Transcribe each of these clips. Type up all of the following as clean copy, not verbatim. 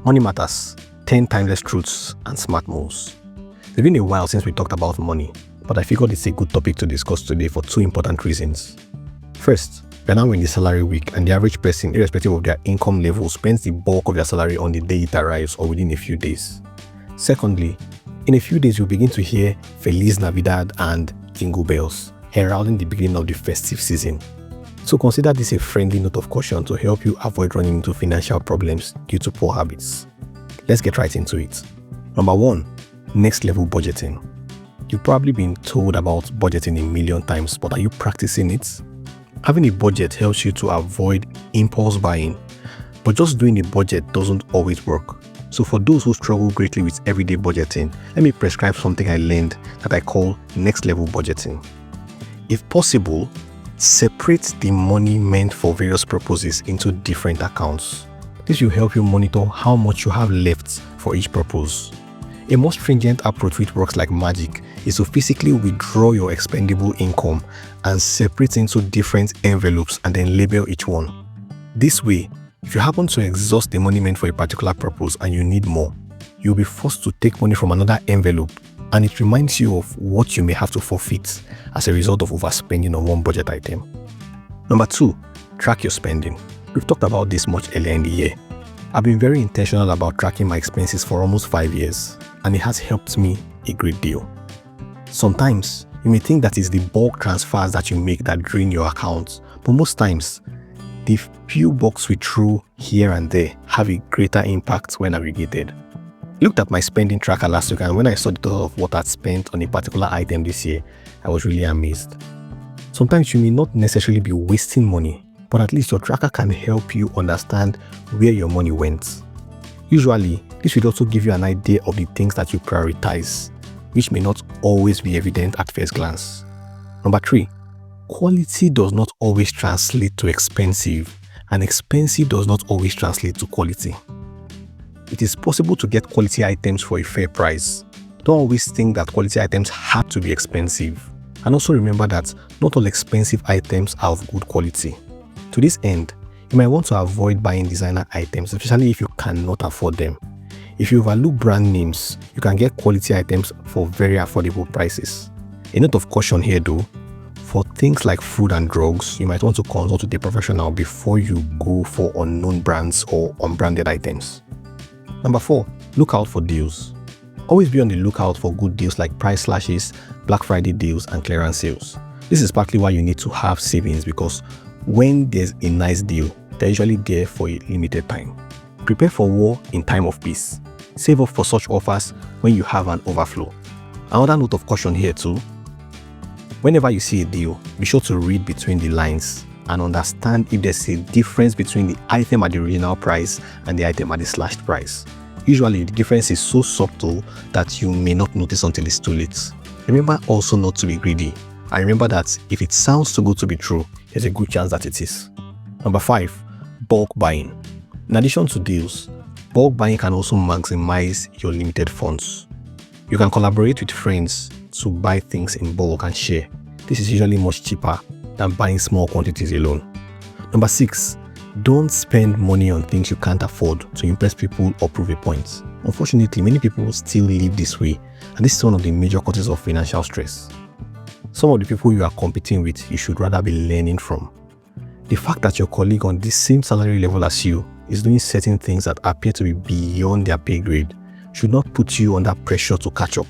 Money matters, 10 timeless truths and smart moves. It's been a while since we talked about money, but I figured it's a good topic to discuss today for two important reasons. First, we're now in the salary week, and the average person, irrespective of their income level, spends the bulk of their salary on the day it arrives or within a few days. Secondly, in a few days you'll begin to hear Feliz Navidad and Jingle Bells, heralding the beginning of the festive season. So consider this a friendly note of caution to help you avoid running into financial problems due to poor habits. Let's get right into it. Number 1, next level budgeting. You've probably been told about budgeting a million times, but are you practicing it? Having a budget helps you to avoid impulse buying, but just doing a budget doesn't always work. So for those who struggle greatly with everyday budgeting, let me prescribe something I learned that I call next level budgeting. If possible, separate the money meant for various purposes into different accounts. This will help you monitor how much you have left for each purpose. A more stringent approach which works like magic is to physically withdraw your expendable income and separate into different envelopes and then label each one. This way, if you happen to exhaust the money meant for a particular purpose and you need more, you'll be forced to take money from another envelope, and it reminds you of what you may have to forfeit as a result of overspending on one budget item. Number 2, track your spending. We've talked about this much earlier in the year. I've been very intentional about tracking my expenses for almost 5 years, and it has helped me a great deal. Sometimes, you may think that it's the bulk transfers that you make that drain your account, but most times, the few bucks we throw here and there have a greater impact when aggregated. I looked at my spending tracker last week, and when I saw the total of what I'd spent on a particular item this year, I was really amazed. Sometimes you may not necessarily be wasting money, but at least your tracker can help you understand where your money went. Usually, this will also give you an idea of the things that you prioritize, which may not always be evident at first glance. Number 3, quality does not always translate to expensive, and expensive does not always translate to quality. It is possible to get quality items for a fair price. Don't always think that quality items have to be expensive. And also remember that not all expensive items are of good quality. To this end, you might want to avoid buying designer items, especially if you cannot afford them. If you value brand names, you can get quality items for very affordable prices. A note of caution here though, for things like food and drugs, you might want to consult with a professional before you go for unknown brands or unbranded items. Number 4, look out for deals. Always be on the lookout for good deals like price slashes, Black Friday deals, and clearance sales. This is partly why you need to have savings, because when there's a nice deal, they're usually there for a limited time. Prepare for war in time of peace. Save up for such offers when you have an overflow. Another note of caution here too. Whenever you see a deal, be sure to read between the lines and understand if there's a difference between the item at the original price and the item at the slashed price. Usually, the difference is so subtle that you may not notice until it's too late. Remember also not to be greedy, and remember that if it sounds too good to be true, there's a good chance that it is. Number 5, bulk buying. In addition to deals, bulk buying can also maximize your limited funds. You can collaborate with friends to buy things in bulk and share. This is usually much cheaper than buying small quantities alone. Number 6, don't spend money on things you can't afford to impress people or prove a point. Unfortunately, many people still live this way, and this is one of the major causes of financial stress. Some of the people you are competing with, you should rather be learning from. The fact that your colleague on the same salary level as you is doing certain things that appear to be beyond their pay grade should not put you under pressure to catch up.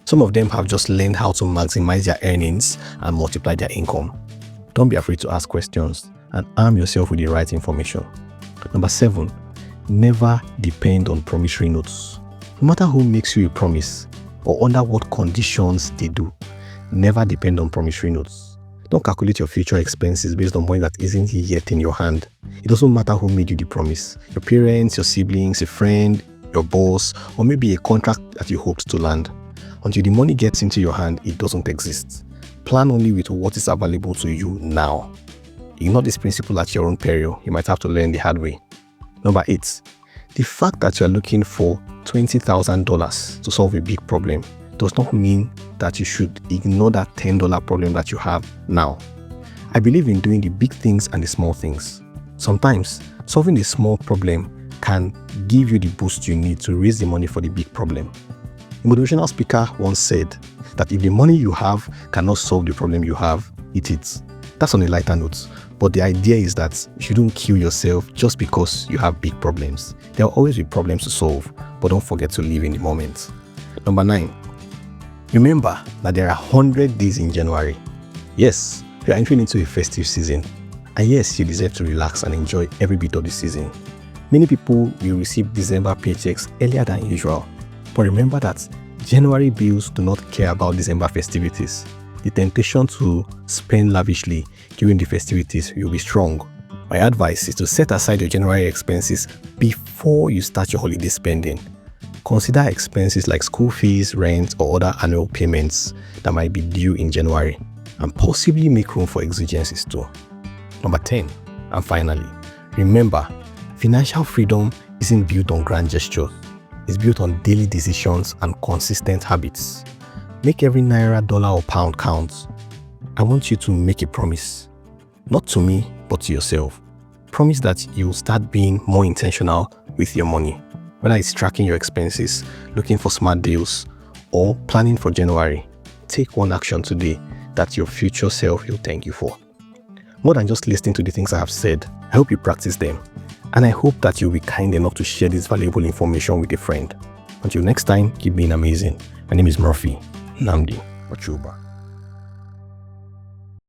Some of them have just learned how to maximize their earnings and multiply their income. Don't be afraid to ask questions and arm yourself with the right information. Number 7, never depend on promissory notes. No matter who makes you a promise or under what conditions they do, never depend on promissory notes. Don't calculate your future expenses based on money that isn't yet in your hand. It doesn't matter who made you the promise. Your parents, your siblings, a friend, your boss, or maybe a contract that you hoped to land. Until the money gets into your hand, it doesn't exist. Plan only with what is available to you now. Ignore this principle at your own peril. You might have to learn the hard way. Number 8, the fact that you are looking for $20,000 to solve a big problem does not mean that you should ignore that $10 problem that you have now. I believe in doing the big things and the small things. Sometimes, solving a small problem can give you the boost you need to raise the money for the big problem. A motivational speaker once said that if the money you have cannot solve the problem you have, eat it. That's on a lighter note, but the idea is that you shouldn't kill yourself just because you have big problems. There will always be problems to solve, but don't forget to live in the moment. Number 9, remember that there are 100 days in January. Yes, you are entering into a festive season, and yes, you deserve to relax and enjoy every bit of the season. Many people will receive December paychecks earlier than usual, but remember that January bills do not care about December festivities. The temptation to spend lavishly during the festivities will be strong. My advice is to set aside your January expenses before you start your holiday spending. Consider expenses like school fees, rent, or other annual payments that might be due in January, and possibly make room for exigencies too. Number 10, and finally, remember, financial freedom isn't built on grand gestures. It's built on daily decisions and consistent habits. Make every naira, dollar, or pound count. I want you to make a promise, not to me, but to yourself. Promise that you'll start being more intentional with your money, whether it's tracking your expenses, looking for smart deals, or planning for January. Take one action today that your future self will thank you for. More than just listening to the things I have said, I hope you practice them. And I hope that you'll be kind enough to share this valuable information with a friend. Until next time, keep being amazing. My name is Murphy Namdi Ochuba.